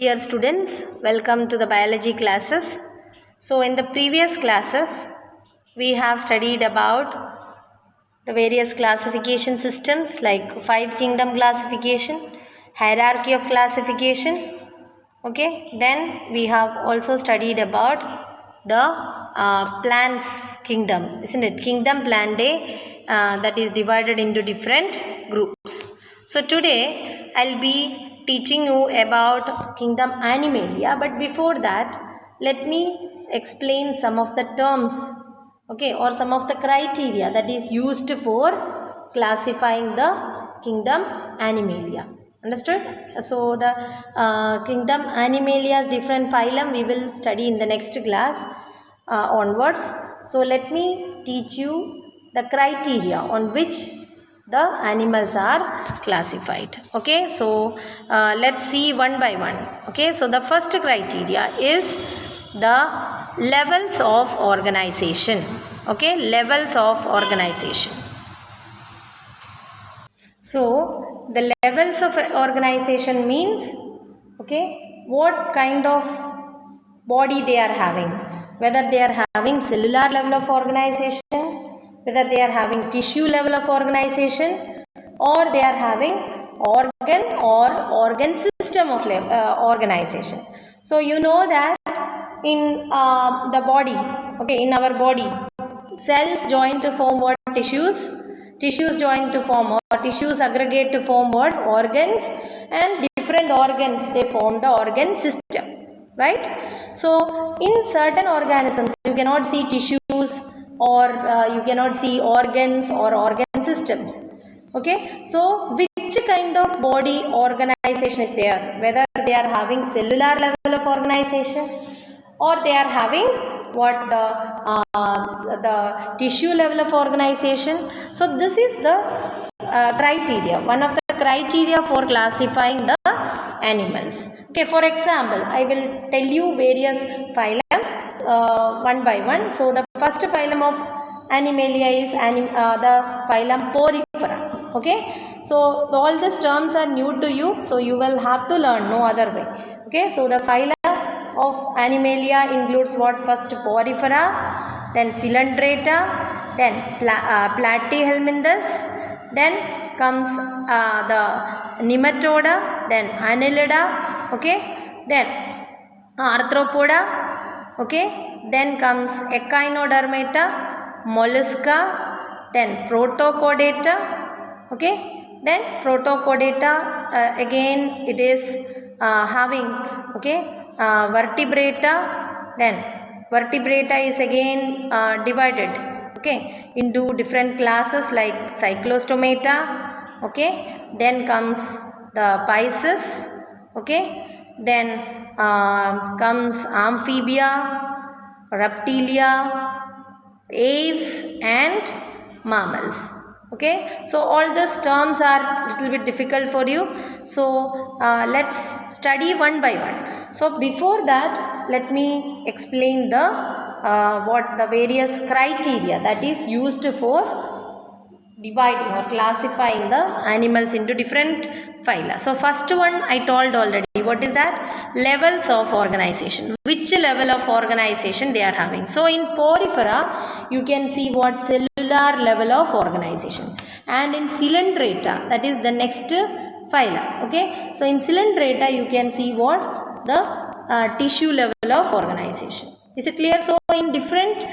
Dear students, welcome to the biology classes. So in the previous classes, we have studied about the various classification systems like 5 kingdom classification, hierarchy of classification. Okay, then we have also studied about the plants kingdom, isn't it? Kingdom Plantae that is divided into different groups. So today I'll be teaching you about kingdom Animalia, but before that let me explain some of the terms, okay, or some of the criteria that is used for classifying the kingdom Animalia. Understood? So the kingdom Animalia's different phylum we will study in the next class onwards. So let me teach you the criteria on which the animals are classified. Okay, so let's see one by one. Okay, so the first criteria is the levels of organization. Okay, levels of organization. So the levels of organization means, okay, what kind of body they are having, whether they are having cellular level of organization, whether they are having tissue level of organization, or they are having organ or organ system of organization. So you know that in the body, okay, in our body, cells join to form what? Tissues. Tissues join to form, or tissues aggregate to form what? Organs, and different organs they form the organ system, right? So in certain organisms you cannot see tissues, or you cannot see organs or organ systems. Okay, so which kind of body organization is there? Whether they are having cellular level of organization, or they are having what? The tissue level of organization. So this is the criteria, one of the criteria for classifying the animals. Okay, for example, I will tell you various phylum one by one. So the first phylum of Animalia is the phylum Porifera. Okay, so all these terms are new to you, so you will have to learn, no other way. Okay, so the phylum of Animalia includes what? First Porifera, then Coelenterata, then Platyhelminthes, then comes the Nematoda, then Annelida, okay, then Arthropoda, okay, then comes Echinodermata, Mollusca, then Protochordata, okay, then Protochordata again it is having, okay, vertebrata, then vertebrata is again divided, okay, into different classes like Cyclostomata, okay, then comes the Pisces, okay, then comes amphibia, reptilia, aves and mammals. Okay, so all these terms are little bit difficult for you, so let's study one by one. So before that let me explain the what the various criteria that is used for dividing or classifying the animals into different phyla. So first one I told already, what is that? Levels of organization, which level of organization they are having. So in Porifera you can see what? Cellular level of organization, and in Coelenterata, that is the next phyla. Okay, so in Coelenterata you can see what? The tissue level of organization. Is it clear? So in different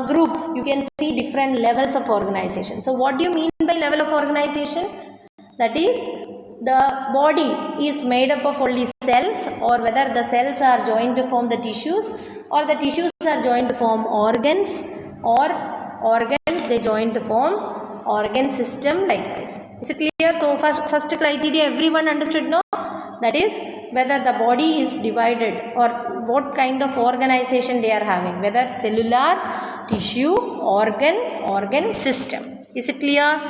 groups you can see different levels of organization. So what do you mean by level of organization? That is, the body is made up of only cells, or whether the cells are joined to form the tissues, or the tissues are joined to form organs, or organs they join to form organ system likewise. Is it clear? So first criteria everyone understood, no? That is whether the body is divided, or what kind of organization they are having, whether cellular, tissue, organ system. Is it clear?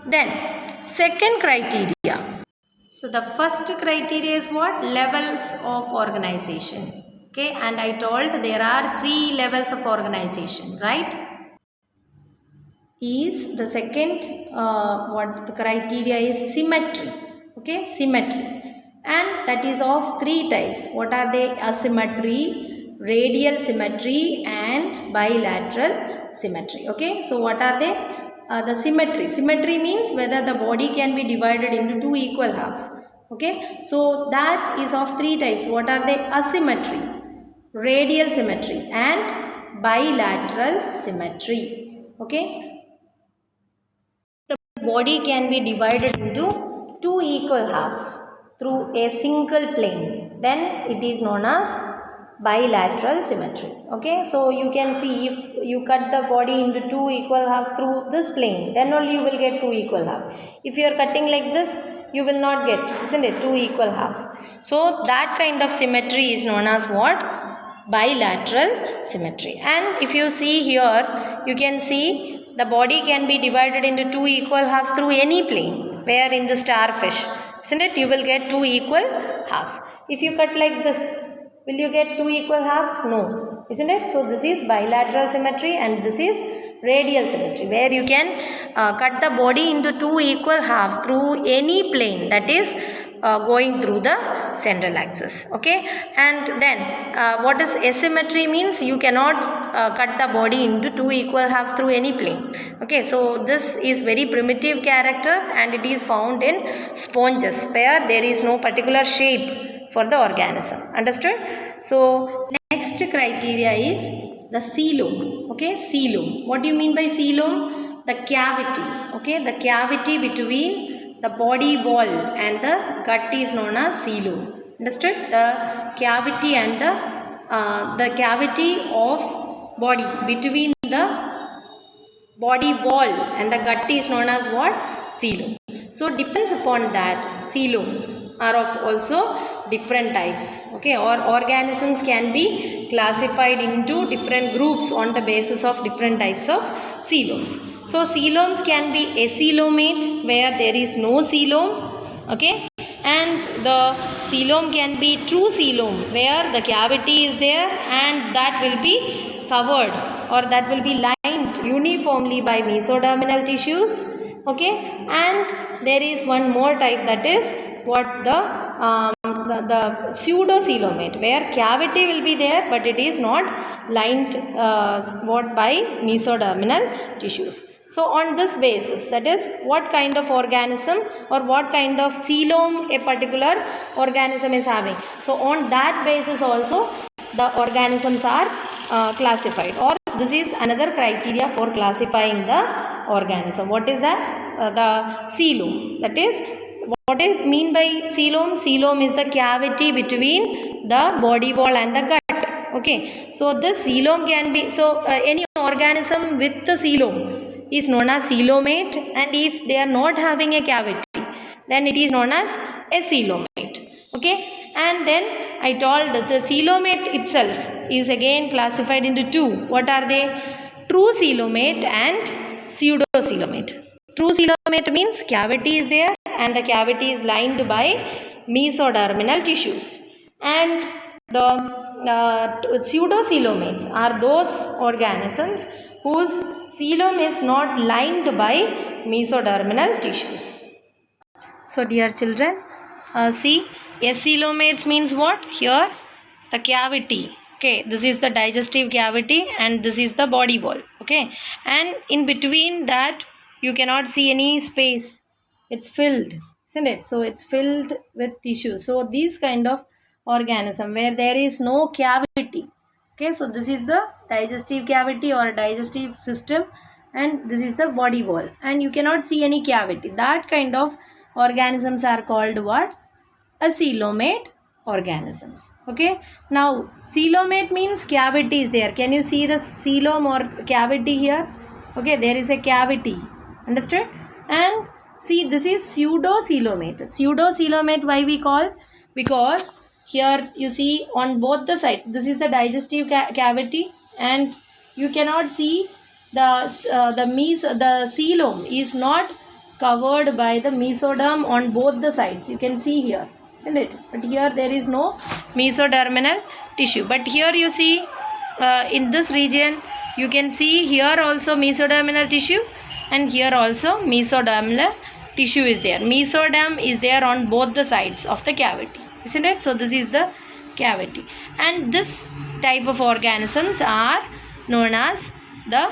Then second criteria. So the first criteria is what? Levels of organization. Okay, and I told there are 3 levels of organization, right? Is the second what the criteria is symmetry. Okay, symmetry. and that is of three types. What are they? Asymmetry, radial symmetry and bilateral symmetry. Okay, so what are they? The symmetry. Symmetry means whether the body can be divided into two equal halves. Okay, so that is of three types. What are they? Asymmetry, radial symmetry and bilateral symmetry. Okay, the body can be divided into two equal halves through a single plane, then it is known as bilateral symmetry. Okay, so you can see if you cut the body into two equal halves through this plane, then only you will get two equal halves. If you are cutting like this, you will not get, isn't it, two equal halves. So that kind of symmetry is known as what? Bilateral symmetry. And if you see here, you can see the body can be divided into two equal halves through any plane, where in the starfish, isn't it, you will get two equal halves. If you cut like this, will you get two equal halves? No, isn't it? So this is bilateral symmetry and this is radial symmetry, where you can cut the body into two equal halves through any plane, that is going through the central axis. Okay, and then what is asymmetry means? You cannot cut the body into two equal halves through any plane. Okay, so this is very primitive character and it is found in sponges where there is no particular shape for the organism. Understood? So next criteria is the coelom. Okay, coelom. What do you mean by coelom? The cavity. Okay, the cavity between the body wall and the gut is known as coelom. Understood? The cavity and the cavity of body between the body wall and the gut is known as what? Coelom. So depends upon that, coeloms are of also different types. Okay, or organisms can be classified into different groups on the basis of different types of coeloms. So coeloms can be acoelomate, where there is no coelom. Okay, and the coelom can be true coelom, where the cavity is there and that will be covered or that will be lined uniformly by mesodermal tissues. Okay, and there is one more type, that is what the pseudocoelomate, where cavity will be there but it is not lined what by mesodermal tissues. So on this basis, that is what kind of organism or what kind of coelom a particular organism is having. So on that basis also the organisms are classified, or this is another criteria for classifying the organism. What is that? The coelom. That is, what I mean by coelom? Coelom is the cavity between the body wall and the gut. Okay, so this coelom can be, so any organism with the coelom is known as coelomate, and if they are not having a cavity, then it is known as acoelomate. Okay, and then I told the coelomate itself is again classified into two. What are they? True coelomate and pseudocoelomate. True coelomate means cavity is there and the cavity is lined by mesodermal tissues, and the pseudocoelomates are those organisms whose coelom is not lined by mesodermal tissues. So dear children, see, acoelomates means what? Here the cavity. Okay, this is the digestive cavity and this is the body wall. Okay, and in between that you cannot see any space. It's filled, isn't it? So it's filled with tissue. So these kind of organism where there is no cavity. Okay, so this is the digestive cavity or digestive system and this is the body wall and you cannot see any cavity. That kind of organisms are called what? Acoelomate organisms. Okay, now coelomate means cavity is there. Can you see the coelom or cavity here? Okay, there is a cavity. Understood? And see, this is pseudocoelomate. Pseudocoelomate, why we call? Because here you see on both the sides, this is the digestive cavity and you cannot see the coelom is not covered by the mesoderm on both the sides. You can see here, isn't it? But here there is no mesodermal tissue. But here you see in this region you can see here also mesodermal tissue and here also mesodermal tissue is there. Mesoderm is there on both the sides of the cavity, isn't it? So this is the cavity, and this type of organisms are known as the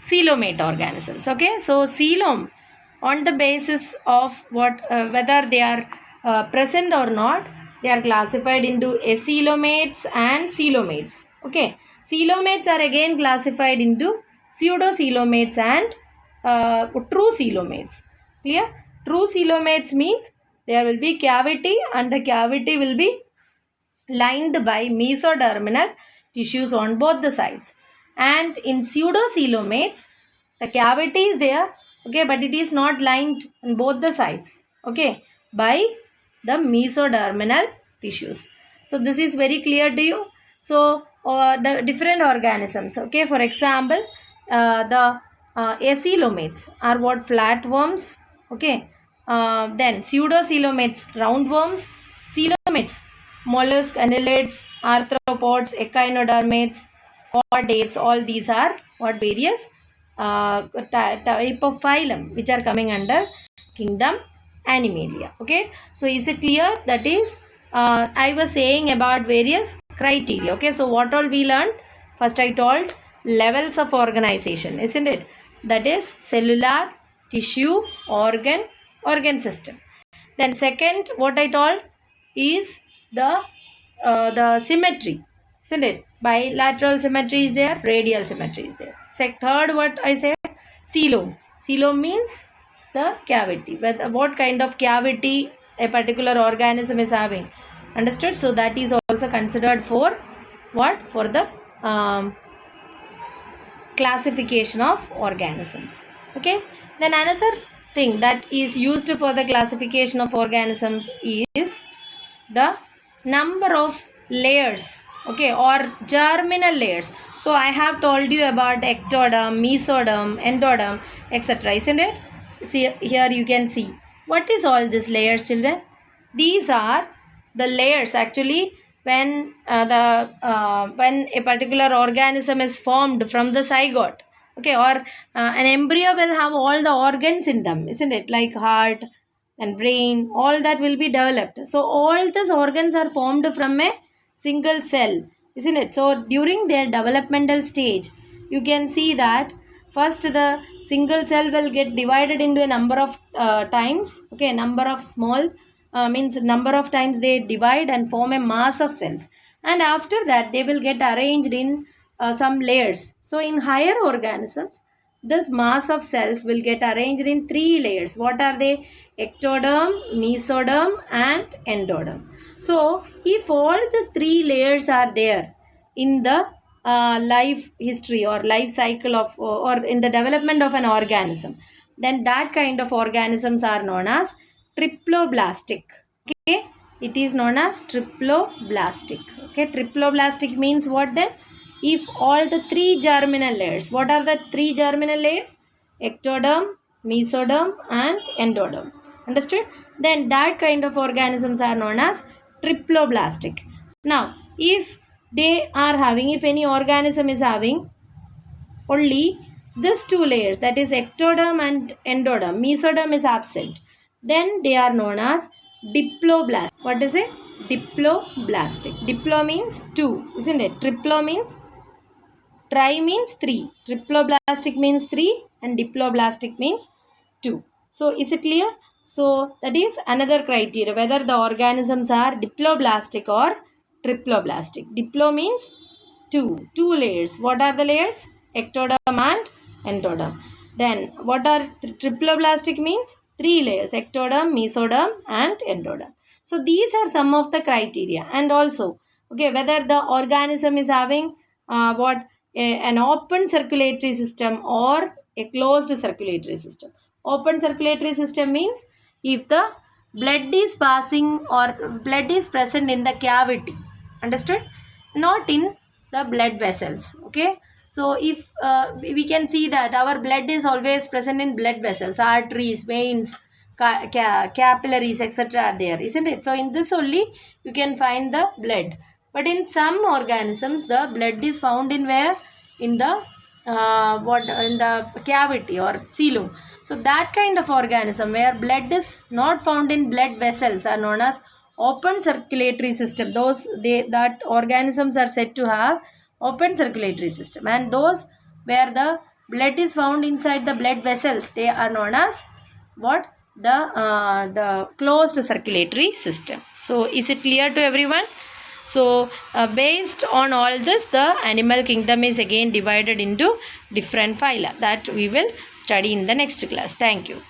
coelomate organisms. Okay, so coelom, on the basis of whether they are present or not, they are classified into acoelomates and coelomates. Okay, coelomates are again classified into pseudocoelomates and true coelomates. Clear? True coelomates means there will be cavity, and the cavity will be lined by mesodermal tissues on both the sides. And in pseudocoelomates, the cavity is there, okay, but it is not lined on both the sides, okay, by the mesodermal tissues. So this is very clear to you. So the different organisms, okay, for example, the acoelomates are what? Flatworms, okay. Then pseudocoelomates, roundworms. Coelomates, mollusks, annelids, arthropods, echinodermates, chordates, all these are what? Various type of phylum which are coming under kingdom Animalia. Okay, so is it clear? That is, I was saying about various criteria. Okay, so what all we learned? First I told levels of organization, isn't it? That is cellular, tissue, organ system. Then second, what I told is the symmetry, isn't it? Bilateral symmetry is there, radial symmetry is there. Third, what I said, coelom. Coelom means the cavity, what kind of cavity a particular organism is having. Understood? So that is also considered for what? For the classification of organisms. Okay, then another thing that is used for the classification of organisms is the number of layers, okay, or germinal layers. So I have told you about ectoderm, mesoderm, endoderm, etc., isn't it? See, here you can see what is all these layers, children. These are the layers actually when when a particular organism is formed from the zygote, okay, or an embryo will have all the organs in them, isn't it? Like heart and brain, all that will be developed. So all these organs are formed from a single cell, isn't it? So during their developmental stage, you can see that first the single cell will get divided into a number of times, okay, number of small means number of times they divide and form a mass of cells, and after that they will get arranged in some layers. So in higher organisms, this mass of cells will get arranged in 3 layers. What are they? Ectoderm, mesoderm and endoderm. So if all these 3 layers are there in the life history or life cycle of or in the development of an organism, then that kind of organisms are known as triploblastic. Okay, it is known as triploblastic. Okay, triploblastic means what then? If all the 3 germinal layers, what are the 3 germinal layers? Ectoderm, mesoderm and endoderm. Understood? Then that kind of organisms are known as triploblastic. Now, if they are having, if any organism is having only these 2 layers, that is ectoderm and endoderm, mesoderm is absent, then they are known as diploblastic. What is it? Diploblastic. Diplo means 2, isn't it? Triplo means, tri means 3. Triploblastic means 3 and diploblastic means 2. So is it clear? So that is another criteria, whether the organisms are diploblastic or triploblastic. Diplo means 2 layers. What are the layers? Ectoderm and endoderm. Then what are triploblastic means? 3 layers: ectoderm, mesoderm and endoderm. So these are some of the criteria. And also, okay, whether the organism is having an open circulatory system or a closed circulatory system. Open circulatory system means if the blood is passing or blood is present in the cavity, understood, not in the blood vessels. Okay, so if we can see that our blood is always present in blood vessels, arteries, veins, capillaries, etc. are there, isn't it? So in this only you can find the blood. But in some organisms, the blood is found in where? In the what in the cavity or coelom. So that kind of organism where blood is not found in blood vessels are known as open circulatory system. That organisms are said to have open circulatory system, and those where the blood is found inside the blood vessels, they are known as what? The closed circulatory system. So is it clear to everyone? So based on all this, the animal kingdom is again divided into different phyla that we will study in the next class. Thank you.